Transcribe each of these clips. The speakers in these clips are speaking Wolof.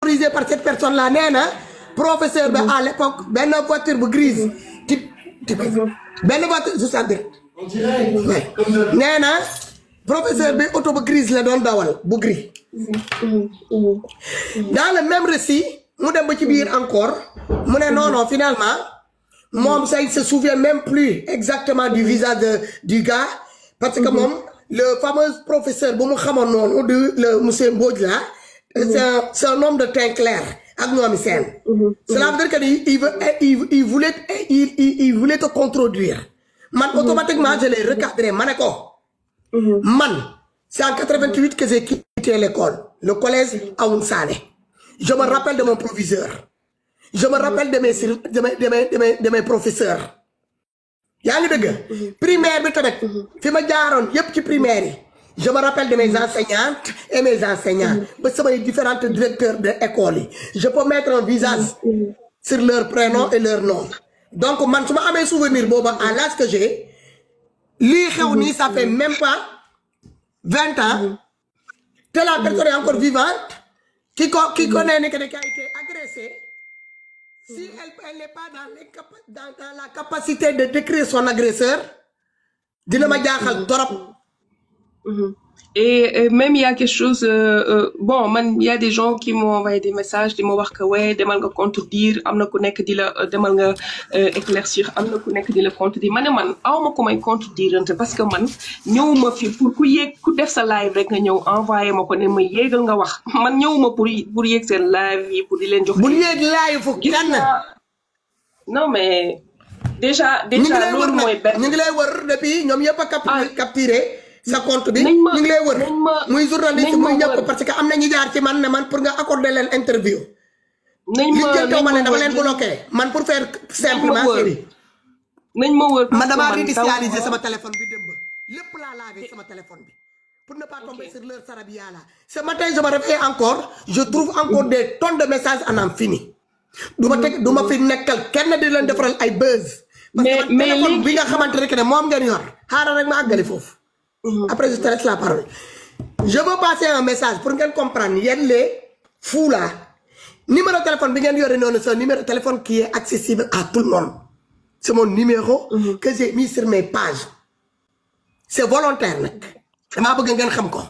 terrorisé par cette personne là nee na professeur bi à l'époque benn voiture bu grise type benn voiture je sais direct nee na professeur bi auto bu grise la doon dawal bu gris dans le même récit mu dem ba ci biir encore mu ne non finalement moom ça il se souvient même plus exactement du visage du gars parce que moom le fameux professeur bu mu xamoon noonu de le monsieur Mbodj là c'est un homme de teint clair ak ñoomi seen cela veut dire que il voulait te contredire man automatiquement je l'ai recadré ma ne ko man c'est en 88 que j'ai quitté l'école le collège Aoun Sané je me rappelle de mon proviseur je me rappelle de mes professeurs yaa ngi dëgg primaire bi tamit fi ma jaaroon yépp ci primaire yi je me rappelle de mes enseignantes et mes enseignants ba samay différents directeurs de école yi je peux mettre un visage sur leur prénom et leur nom donc man su ma amee souvenir booba à l'âge que j'ai lii xew nii ça fait même pas 20 ans te la personne est encore vivante qui connaît ni que qui a été agressée si elle n'est pas dans la capacité de décrire son agresseur dina ma jaaxal torop. Et même il y a quelque chose bon man il y a des gens qui m'ont envoyé des messages di ma wax que ouais demal nga contredire am na ku nekk di la demal nga éclaircir am na ku nekk di la contredire ma ne man awma ko may contredire parce que man ñëwuma fi pour ku yéeg ku def sa live rek nga ñëw envoyé ma ko ne ma yéegal nga wax man ñëwuma pour yéeg seen live yi pour di leen jox. bu yéeg live fu kenn. non mais déjà loolu mooy benn ñu ngi lay wër depuis ñoom yëpp a capturé sa compte bi ñu ngi lay wër muy journaliste muy ñëpp parce que am na ñu jaar ci man ne man pour nga accorder leen interview nañ ma ne dama leen bloqué man pour faire simplement série nañ ma wër man dama réinitialiser sama téléphone bi démb lépp laa lavé sama téléphone bi pour ne pas tomber sur leur sarabia là ce matin je me réveille encore je trouve encore des tonnes de messages en infini du ma fi nekkal kenn di leen defaral ay buzz parce que téléphone bi nga xamante ne moom ngeen yor xaaral rek ma àggali foofu après je te laisse la parole je veux passer un message pour ngeen comprendre yéen les fous là numéro de téléphone bi ngeen yore noonu c'est un numéro de téléphone qui est accessible à tout le monde c'est mon numéro que j'ai mis sur mes pages c'est volontaire nag damaa bëgg ngeen xam ko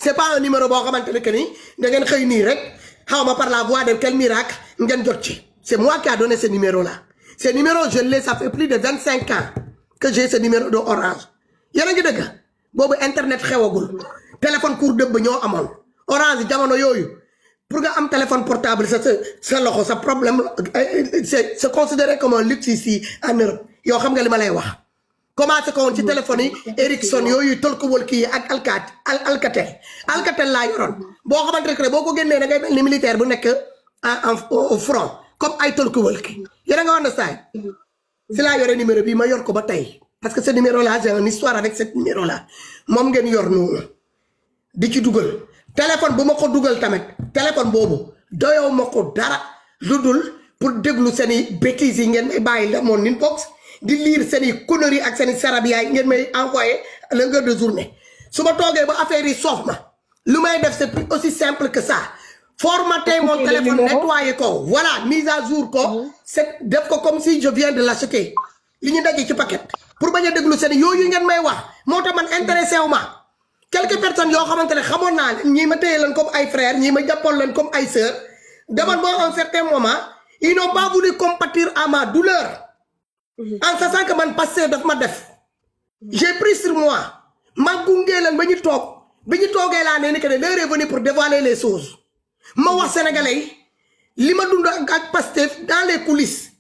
c'est pas un numéro boo xamante ne que ni da ngeen xëy nii rek xaw ma par la voie de quel miracle ngeen jot ci c'est moi qui a donné ce numéro là ce numéro je l'ai ça fait plus de 25 ans que j'ai ce numéro de Orange yéen a ngi dëgg boobu internet xewagul téléphone court dëbb ñoo amoon Orange jamono yooyu pour nga am téléphone portable sa loxo sa problème c'est considéré comme un luxe ici en Europe yow xam nga li ma lay wax commencé ko woon ci téléphone yi Ericsson yooyu tolkuwal kii ak Alcatel laa yoroon boo xamante ne boo ko génnee da ngay mel ni militaire bu nekk au front comme ay tolkuwal kii yéen a nga wax na saay si laa yore numéro bi ma yor ko ba tey parce que ce numéro là j'ai une histoire avec ce numéro là moom ngeen yor noonu di ci dugal téléphone bu ma ko dugal tamit téléphone boobu doyow ma ko dara lu dul pour déglu seeni bêtises yi ngeen may bàyyi la mon inbox di lire seeni conneries ak seeni sarabia yi ngeen may envoyé à longueur de journée su ma toogee ba affaire yi soof ma lu may def c'est aussi simple que ça formater mon téléphone nettoyer ko voilà mise à jour ko c'est def ko comme si je viens de l'acheter li ñu daje ci paquet pour bañ a déglu seen yooyu ngeen may wax moo tax man intéressé wu ma quelques personnes yoo xamante ne xamoon naa leen ñii ma téye leen comme ay frères ñii ma jàppoon leen comme ay sœurs demoon ba un certain moment ils n'ont pas voulu compatir à ma douleur en sachant que man passé daf ma def j'ai pris sur moi ma gungee leen ba ñu toog bi ñu toogee laa ne ni que ne l'heure est venue pour dévoiler les choses ma wax sénégalais yi li ma dund ak Pastef dans les coulisses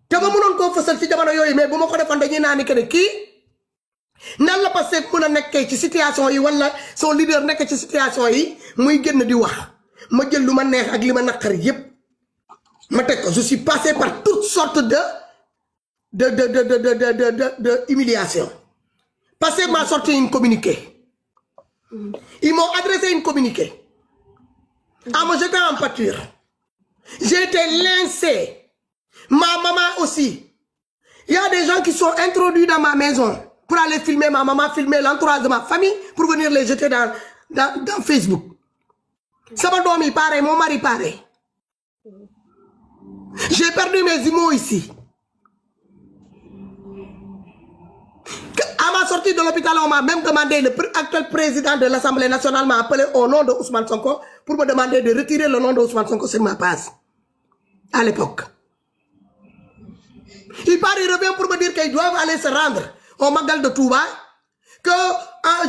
te ba mënoon koo fësal ci jamono yooyu mais bu ma ko defoon dañuy naa ni que ne kii nan la Pastef mën a nekkee ci situation yi wala son leader nekk ci situation yi muy génn di wax ma jël lu ma neex ak li ma naqari yépp ma teg ko je suis passé par toutes sortes de humiliation Pastef m'a sorti une communiqué ils m'ont adressé une communiqué en me jetant en pâture j'ai été lincé. Ma maman aussi. Il y a des gens qui sont introduits dans ma maison pour aller filmer ma maman, filmer l'entourage de ma famille pour venir les jeter dans Facebook. Sama doom yi pareil, mon mari pareil. J'ai perdu mes jumeaux ici. À ma sortie de l'hôpital, on m'a même demandé, le actuel président de l'Assemblée nationale m'a appelé au nom de Ousmane Sonko pour me demander de retirer le nom de Ousmane Sonko sur ma page. À l'époque. Il part, il revient pour me dire qu'ils doivent aller se rendre au Magal de Touba, que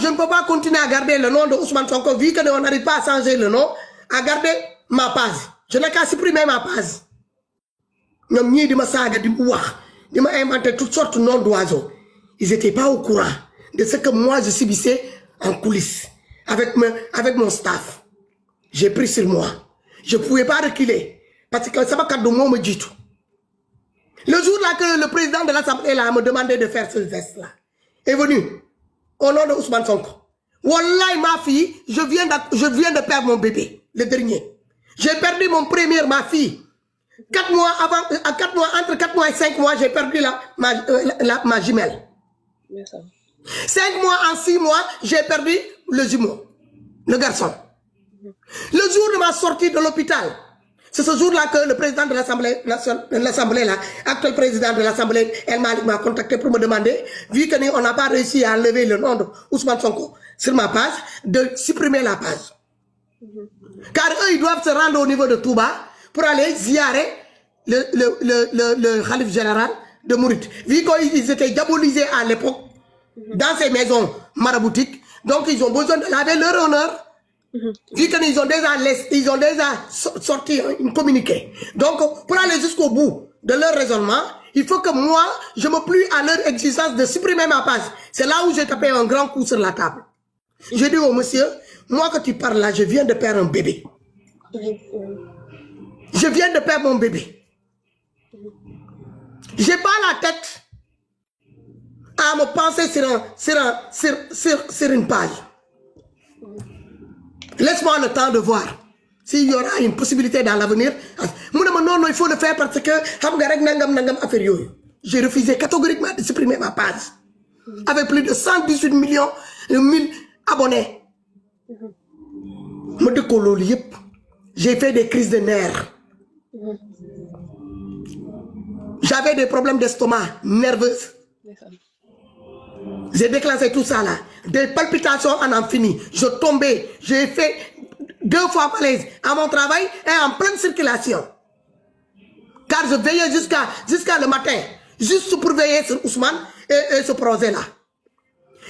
je ne peux pas continuer à garder le nom de Ousmane Sonko, vu qu'on n'arrive pas à changer le nom, à garder ma page. Je n'ai qu'à supprimer ma page. Ils m'ont inventé toutes sortes de noms d'oiseaux. Ils n'étaient pas au courant de ce que moi je subissais en coulisses avec mon staff. J'ai pris sur moi. Je ne pouvais pas reculer parce que ça m'a cadeau me dit tout. Le jour-là que le président de l'Assemblée me demandait de faire ce geste-là, est venu au nom de Ousmane Sonko. Wallahi, ma fille, je viens de perdre mon bébé, le dernier. J'ai perdu mon premier, ma fille. 4 mois avant, entre 4 mois et 5 mois, j'ai perdu ma jumelle. 5 mois en 6 mois, j'ai perdu le jumeau, le garçon. Le jour de ma sortie de l'hôpital, c'est ce jour-là que le président de l'Assemblée, actuel président de l'Assemblée, El Malik, m'a contacté pour me demander, vu qu'on n'a pas réussi à enlever le nom de Ousmane Sonko sur ma page, de supprimer la page. Car eux, ils doivent se rendre au niveau de Touba pour aller ziarer le Khalif général de Mourid. Vu qu'ils étaient diabolisés à l'époque, dans ces maisons maraboutiques, donc ils ont besoin de laver leur honneur. Vu qu'ils ont déjà sorti un communiqué. Donc, pour aller jusqu'au bout de leur raisonnement, il faut que moi, je me plie à leur exigence de supprimer ma page. C'est là où j'ai tapé un grand coup sur la table. J'ai dit au monsieur, moi que tu parles là, je viens de perdre un bébé. Je viens de perdre mon bébé. J'ai pas la tête à me penser sur une page. Laisse-moi le temps de voir s'il y aura une possibilité dans l'avenir. Non, il faut le faire parce que j'ai refusé catégoriquement de supprimer ma page. Avec plus de 118 millions de 1000 abonnés. J'ai fait des crises de nerfs. J'avais des problèmes d'estomac, nerveuses. J'ai déclenché tout ça là. Des palpitations en infini. Je tombais. J'ai fait 2 fois malaise à mon travail et en pleine circulation. Car je veillais jusqu'à le matin. Juste pour veiller sur Ousmane et ce projet-là.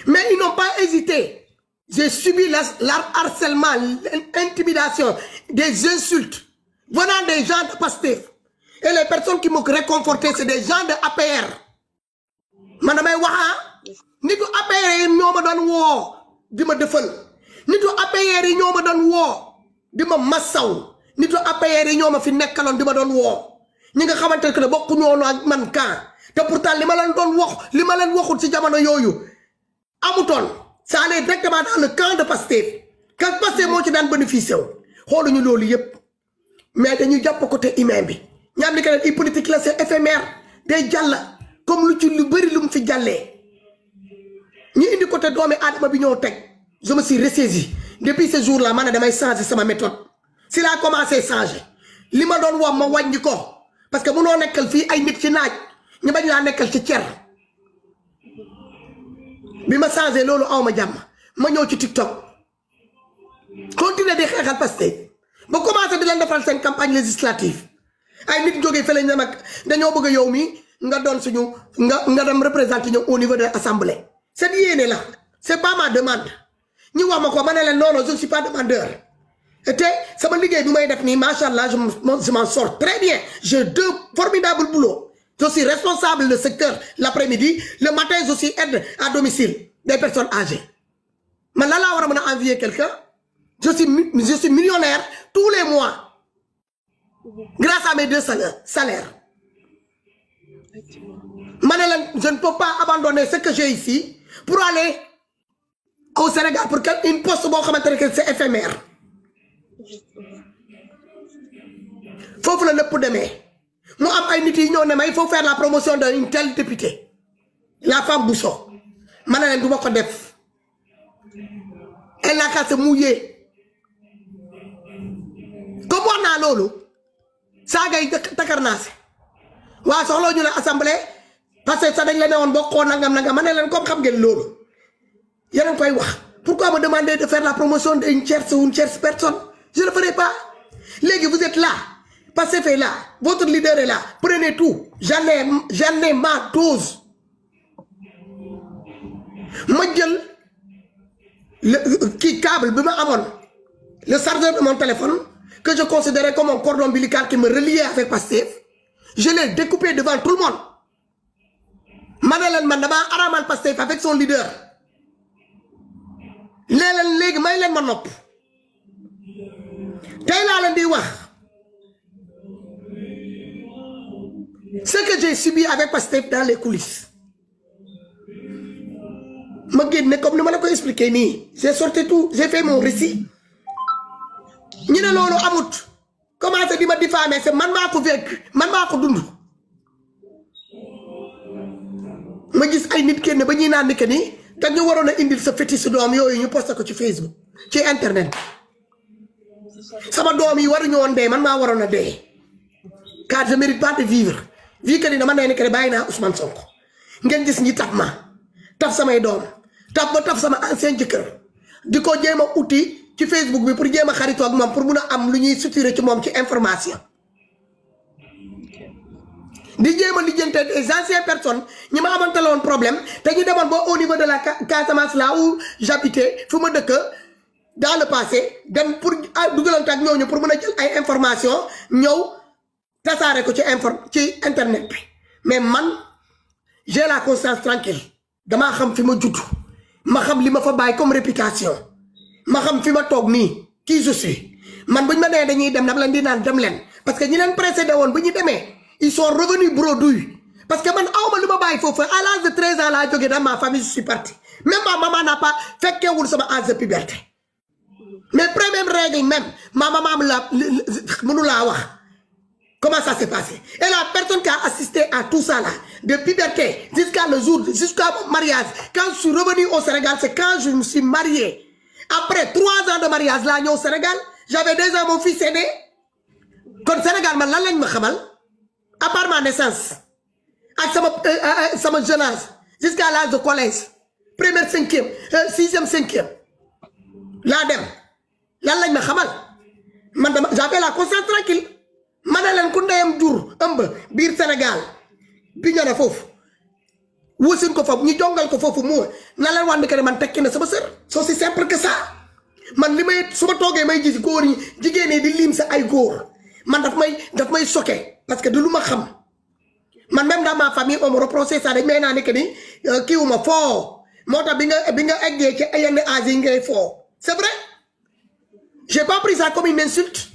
Mais ils n'ont pas hésité. J'ai subi l'harcèlement, l'intimidation, des insultes venant des gens de Pastef. Et les personnes qui m'ont réconforté, c'est des gens de APR. Madame Waha. Nitu APR yi ñoo ma doon woo di ma defal nitu APR yi ñoo ma doon woo di ma massaw nitu APR yi ñoo ma fi nekkaloon di ma doon woo ñi nga xamante ne bokku ñoo ak man kan te pourtant li ma leen doon wax li ma leen waxul ci jamono yooyu amutoon ça allait directement dans le camp de Pastef quand Pastef moo ci daan bénéficié wu xooluñu loolu yépp mais dañuy jàpp côté humain bi ñam li ka def politique la c'est éphémère day jàll comme lu ci lu bëri lu mu fi jàllee. Ni indi côté doomi adama bi ñoo tek je me suis ressaisi depuis ce jour là man damay changer sama méthode si la commencé changer li ma doon wax ma wañi ko parce que mëno nekkal fi ay nit ci naaj ñu bañ la nekkal ci cier bi ma changer lolu awma jamm ma ñëw ci TikTok continuer di xéxal Pastef ba commencé di leen defal sen campagne législative ay nit joggé fele ñu nak dañoo bëgg yow mi nga doon suñu nga dem représenter ñu au niveau de l'Assemblée. C'est bien là. C'est pas ma demande. Ni wa mako manele non, je ne suis pas demandeur. Et ça me ligue du may def ni machallah, je m'en sors très bien. J'ai 2 formidables boulots. Je suis responsable du secteur l'après-midi, le matin je suis aide à domicile des personnes âgées. Mais là on va envier quelqu'un. Je suis millionnaire tous les mois. Grâce à mes 2 salaires. Manele, je ne peux pas abandonner ce que j'ai ici pour aller au Sénégal pour une poste que c'est éphémère. Faut que le pour demain. Moi, il faut faire la promotion d'une telle députée. La femme Bousso. Madame Doumako Def. Elle n'a qu'à se mouiller. Comme on a l'eau. saagay takarnaase waa soxloo ñu la assemblée parce que ça dañ la néwon bokko nangam ma ne leen comme xam ngeen loolu yéen koy wax pourquoi me demander de faire la promotion d'une tierce ou une tierce personne je le ferai pas léegi vous êtes là Pastef est là votre leader est là prenez tout j'en ai ma dose ma jël le câble bi ma amone le chargeur de mon téléphone que je considérais comme un cordon ombilical qui me reliait avec Pastef je l'ai découpé devant tout le monde manelen man dama aramal Pastef avec son leader légui may len ma nopp tay la len di wax ce que j'ai subi avec Pastef dans les coulisses ma génne comme ni ma la ko expliquer ni j'ai sorti tout j'ai fait mon récit ñi ne lolu amut commencé di ma diffamer c'est man mako vécu man mako dund ma gis ay nit kenn ba ñi naan ni que ni da ñu warona indil sa fétiche doom yoyu ñu posté ko ci Facebook ci internet sama doom yi waru ñu won dé man ma warona dé car je mérite pas de vivre vie que ni dama né que bayina Ousmane Sonko ngeen gis ñi taf ma taf samay doom taf sama ancien jëkkër diko jéma outil ci Facebook bi pour jéma xarito ak mom pour mëna am lu ñuy suturé ci mom ci information di jéma lijeenté des anciennes personnes ñi ma amantalon problème té ñu démon bo au niveau de la Casamance là où j'habitais fu ma dëkk dans le passé dem pour dugalante ak ñooñu pour mëna jël ay information ñëw tassaré ko ci internet bi mais man j'ai la conscience tranquille dama xam fi ma judd ma xam li ma fa bay comme réputation ma xam fi ma tok ni qui je suis man buñ ma né dañuy dem dama leen di naan dem leen parce que ñi leen précédé won bu ñu démé ils sont revenus bredouilles parce que man awma luma bay fofu à l'âge de 13 ans la jógee dans ma famille je suis parti même ma maman n'a pas fekkewul sama âge de puberté mais première règle même ma maman la mënu la wax comment ça s'est passé et la personne qui a assisté à tout ça là de puberté jusqu'à le jour jusqu'à mon mariage quand je suis revenu au Sénégal c'est quand je me suis marié après 3 ans de mariage là ñëw au Sénégal j'avais déjà mon fils aîné kon Sénégal man lan lañ ma xamal à part ma naissance ak sama jeune âge jusqu'à l'âge de collège première 5e 6e 5e la dem lan lañ ma xamal man dama j'avais la conscience tranquille manalen ku ndeyam jur ëmb biir Sénégal bi ñana fofu wosin ko fofu ñu jongal ko fofu mo na leen wand que man tekki na sama sœur so c'est simple que ça man limay suma togué may gis goor ñi jigéné di lim sa ay goor man daf may choqué parce que de luma xam man même dans ma famille on me reprochait ça dañ may na nek ni kiwuma fo motax bi nga eggé ci yenn âge ngay fo c'est vrai j'ai pas pris ça comme une insulte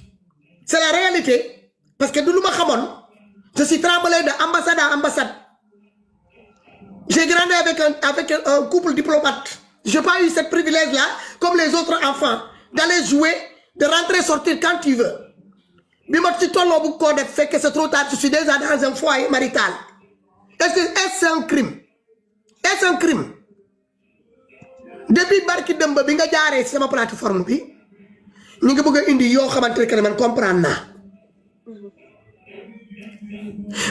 c'est la réalité parce que de luma xamone je suis tremblé de ambassade à ambassade j'ai grandi avec un couple diplomate j'ai pas eu ce privilège là comme les autres enfants d'aller jouer de rentrer sortir quand tu veux bima ci tolo bu ko def fekk c'est trop tard je suis déjà dans un foyer marital est-ce un crime est-ce un crime depuis barki demba bi nga jaaré sama plateforme bi ñi nga bëgg indi yo xamantene que man comprendre na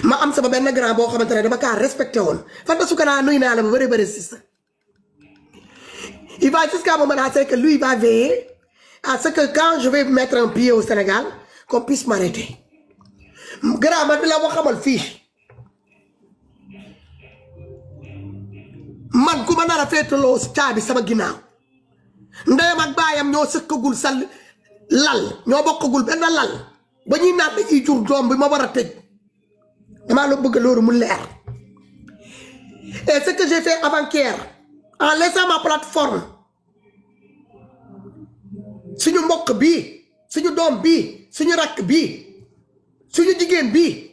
ma am sama ben grand bo xamantene dama ka respecté won fanta sukana nuy na la bu bari sista il va jusqu'à me menacer que lui va veiller à ce que quand je vais mettre un pied au Sénégal qu'on puisse m'arrêter grand ma la wax xamal fi man ku ma nara fétaloo caabi sama ginaaw ndeyam ak bayam ñoo sekkagul sal lal ñoo bokkagul ben lal ba ñi naat dañuy jur doom bi ma wara tej dama la bëgg lolu mu leer et ce que j'ai fait avant-hier en laissant ma plateforme suñu mbokk bi suñu doom bi suñu rak bi suñu jigéen bi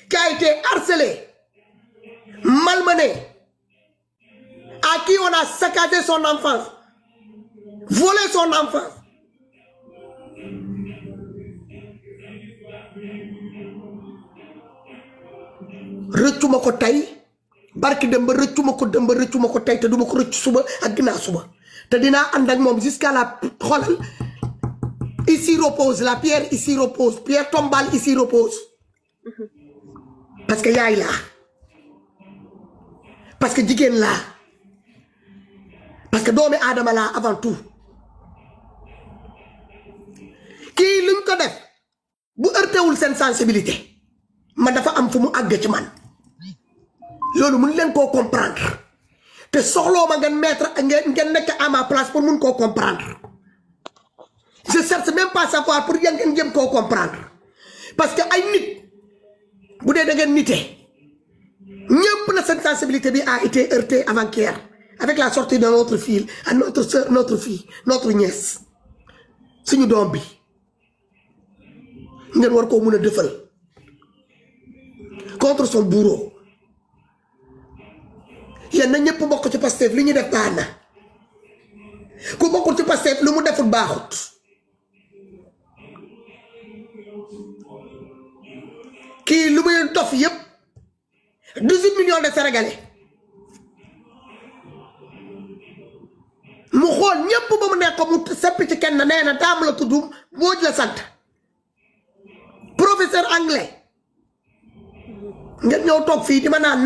qui a été harcelé malmené à qui on a saccagé son enfance volé son enfance rëccuma ko tay barki dem ba rëccuma ko tay te duma ko rëcc suba ak ginnaaw suba te dinaa ànd ak moom jusqu'à la xolal ici repose, la pierre ici repose, pierre tombale ici repose. Parce que yaay là. Parce que jigéen là. Parce que doomi aadama là avant tout. Kii luñ ko def bu heurtewul seen sensibilité man dafa am fu mu àgg ci man loolu mun leen koo comprendre te soxloo ma ngeen mettre ngeen nekk à ma place pour mun koo comprendre je cherche même pas savoir pour yéen ngeen jëm koo comprendre parce que ay nit bu dee da ngeen nite ñëpp na seen sensibilité bi a été heurtée avant-hier avec la sortie de notre fille à notre soeur notre fille notre nièce suñu doom bi ngeen war koo mun a defal contre son bourreau yéen na ñëpp bokk ci Pastef li ñu def baax na ku bokkul ci Pastef lu mu deful baaxut kii lu muy dof yëpp 18 millions de Sénégalais mu xool ñëpp ba mu nekk mu seppi ci kenn nee na daam la tudd Mbodj la sant professeur anglais ngeen ñëw toog fii di ma naan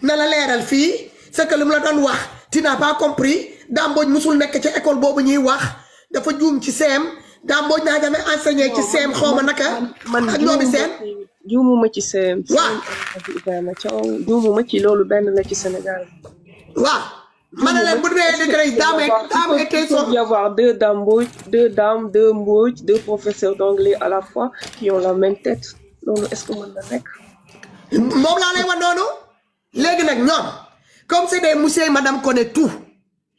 na la leeral fii c'est que lu mu la doon wax tu n'as pas compris Dame Mbodj musul nekk ci école boobu ñuy wax dafa juum ci CM Dame Mbodj naa jamais enseigné ci CM xawma naka ak ñoomi seen juumuma ci CM waaw Ibrahima Thiaw juumuma ci loolu benn la ci Sénégal waaw ma ne leen bu dee degré dame était il peut y avoir deux dames deux Mbodj deux professeurs d'anglais à la fois qui ont la même tête loolu est-ce que mën na nekk moom laa lay wax noonu léegi nag ñoom comme c'est des monsieur et madame connaît tout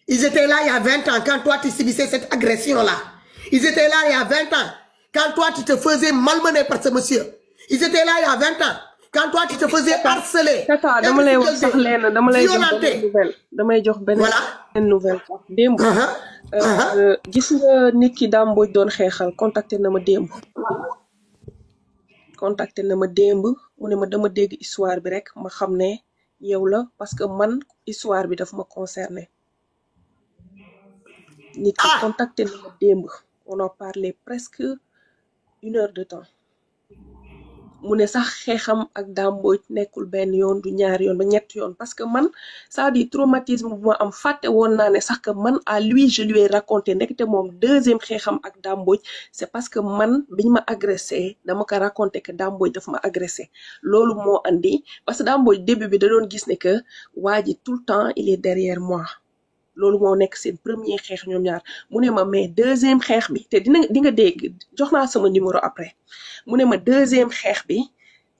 ils étaient là il y a 20 ans quand toi tu subissais cette agression là ils étaient là il y a 20 ans quand toi tu te faisais malmener par ce monsieur ils étaient là il y a 20 ans quand toi tu te faisais harceler tata dama lay wax sax leen dama lay jox benn nouvelle damay jox benn nouvelle démb gis nga nit ki Dame Mbodj doon xeexal contacté na ma démb mu ne ma dama dégg histoire bi rek ma xam ne yow la parce que man histoire bi daf ma concerné nit ki contacté na ma démb on a parlé presque 1 heure de temps mu ne sax xeexam ak Dame Mbodj nekkul benn yoon du ñaar yoon ba ñett yoon parce que man ça dit traumatisme bu ma am fàtte woon naa ne sax que man à lui je lui ai raconté ndekete moom deuxième xeexam ak Dame Mbodj c'est parce que man biñ ma agressé dama ko raconté que Dame Mbodj dafa ma agressé loolu moo andi parce que Dame Mbodj début bi da doon gis ne que waa ji tout le temps il est derrière moi loolu moo nekk seen premier xeex ñoom ñaar mu ne ma mais deuxième xeex bi te di nga dégg jox naa sama numéro après mu ne ma deuxième xeex bi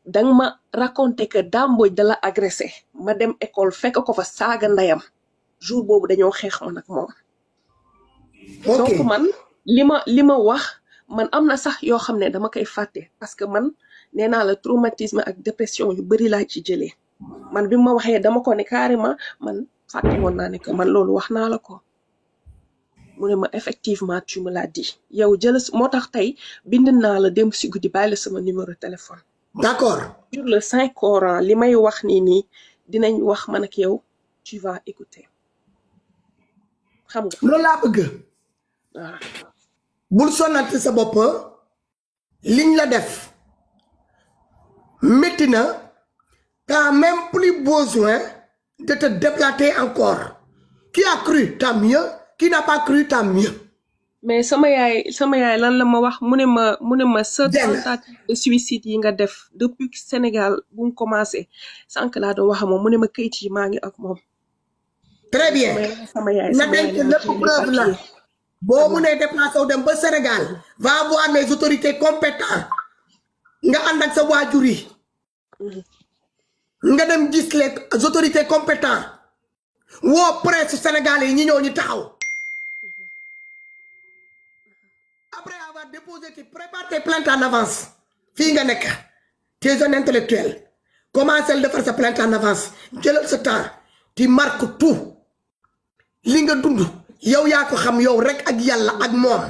danga ma raconté que Dame Mbodj da la agressé ma dem école fekk ko fa saaga ndeyam jour boobu dañoo xeex man ak moom donc man li ma wax man am na sax yoo xam ne dama koy fàtte parce que man nee naa la traumatisme ak dépression yu bari laa ci jëlee man bi ma waxee dama ko ne carrément man fàtte woon naa ne que man loolu wax naa la ko mu ne ma effectivement tu me l'as dit yow jël moo tax tey bind naa la dem si guddi bàyyi la sama numéro téléphone d'accord sur le Saint Coran li may wax nii dinañ wax man ak yow tu vas écouter xam nga loolu laa bëgg waaw bul sonante sa bopp liñ la def métti na t'as même plus besoin de te déplacer encore qui a cru tant mieux qui n'a pas cru tant mieux mais sama yaay lan la ma wax mu ne ma sa tentative de suicide yi nga def depuis que Sénégal bu mu commencé sànq laa doon wax moom mu ne ma kayit yi maa ngi ak moom très bien na denc lépp preuve la boo mu ne déplacé wu dem ba Sénégal va voir les autorités compétentes nga ànd ak sa waajur yi nga dem gis les autorités compétentes woo presse sénégalais yi ñi ñëw ñu taxaw après avoir déposé tu prépares tes plaintes en avance fii nga nekk tu es un intellectuel commencé de faire sa plainte en avance jëlal sa temps tu marques tout li nga dund yow yaa ko xam yow rek ak yàlla ak moom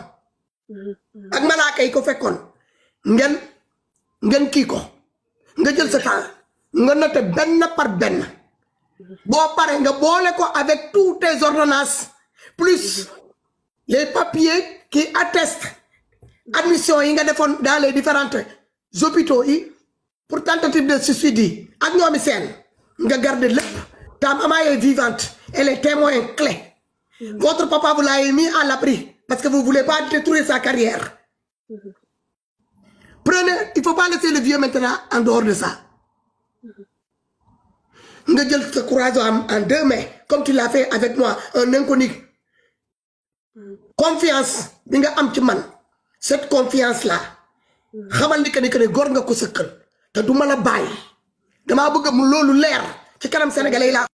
ak malaaka yi ko fekkoon ngeen kii ko nga jël sa temps nga noté benn par benn boo pare nga boole ko avec tous tes ordonnances plus les papiers qui attestent admission yi nga defoon dans les différentes hôpitaux yi pour tentative de suicide yi ak ñoomi seen nga garder lépp ta maman est vivante elle est témoin clé votre papa vous l'a mis à l'abri parce que vous voulez pas détruire sa carrière prenez il faut pas laisser le vieux maintenant en dehors de ça nga jël sa courage en deux mains comme tu l'as fait avec moi un inconnu confiance bi nga am ci man cette confiance là xamal ni que ne góor nga ko sëkkal te du ma la bàyyi damaa bëgg mu loolu leer ci kanam sénégalais yi laa